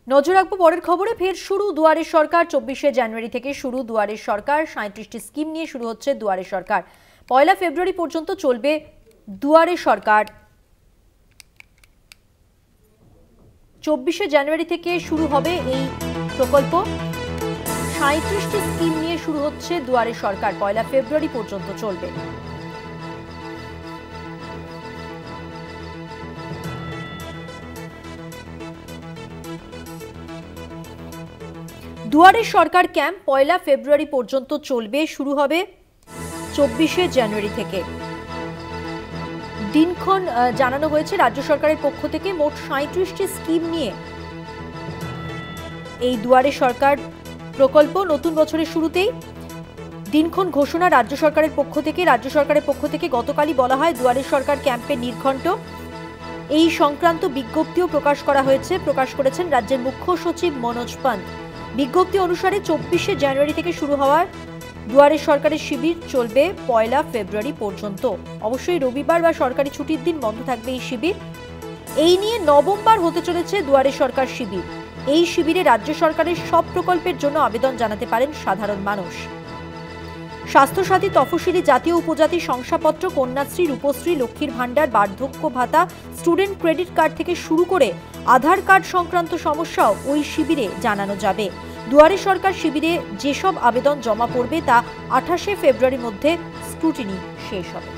নজর রাখবো পরের খবরে। ফের শুরু দুয়ারে সরকার। 24শে জানুয়ারি থেকে শুরু দুয়ারে সরকার। 37টি স্কিম নিয়ে শুরু হচ্ছে দুয়ারে সরকার। 1 ফেব্রুয়ারি পর্যন্ত চলবে দুয়ারে সরকার। 24শে জানুয়ারি থেকে শুরু হবে এই প্রকল্প। 37টি স্কিম নিয়ে শুরু হচ্ছে দুয়ারে সরকার। 1 ফেব্রুয়ারি পর্যন্ত চলবে। দুয়ারে সরকার ক্যাম্প 1 ফেব্রুয়ারি পর্যন্ত চলবে। শুরু হবে 24শে জানুয়ারি থেকে। দিনক্ষণ জানানো হয়েছে রাজ্য সরকারের পক্ষ থেকে। মোট 37টি স্কিম নিয়ে এই দুয়ারে সরকার প্রকল্প। নতুন বছরের শুরুতেই দিনক্ষণ ঘোষণা রাজ্য সরকারের পক্ষ থেকে। রাজ্য সরকারের পক্ষ থেকে গতকালই বলা হয় দুয়ারে সরকার ক্যাম্পের নির্ঘণ্ট এই সংক্রান্ত বিজ্ঞপ্তিও প্রকাশ করা হয়েছে। প্রকাশ করেছেন রাজ্যের মুখ্য সচিব মনোজ পান্ত। বিজ্ঞপ্তি অনুসারে 24শে জানুয়ারি থেকে শুরু হওয়ার দুয়ারে সরকারের শিবির চলবে 1 ফেব্রুয়ারি পর্যন্ত। অবশ্যই রবিবার বা সরকারি ছুটির দিন বন্ধ থাকবে এই শিবির। এই নিয়ে নবমবার হতে চলেছে দুয়ারে সরকার শিবির। এই শিবিরে রাজ্য সরকারের সব প্রকল্পের জন্য আবেদন জানাতে পারেন সাধারণ মানুষ। স্বাস্থ্যসাথী, তফসিলি জাতীয় উপজাতি শংসাপত্র, কন্যাশ্রী, রূপশ্রী, লক্ষ্মীর ভাণ্ডার, বার্ধক্য ভাতা, স্টুডেন্ট ক্রেডিট কার্ড থেকে শুরু করে আধার কার্ড সংক্রান্ত সমস্যাও ওই শিবিরে জানানো যাবে। দুয়ারে সরকার শিবিরে যেসব আবেদন জমা পড়বে তা 28শে ফেব্রুয়ারির মধ্যে স্ক্রুটিনি শেষ হবে।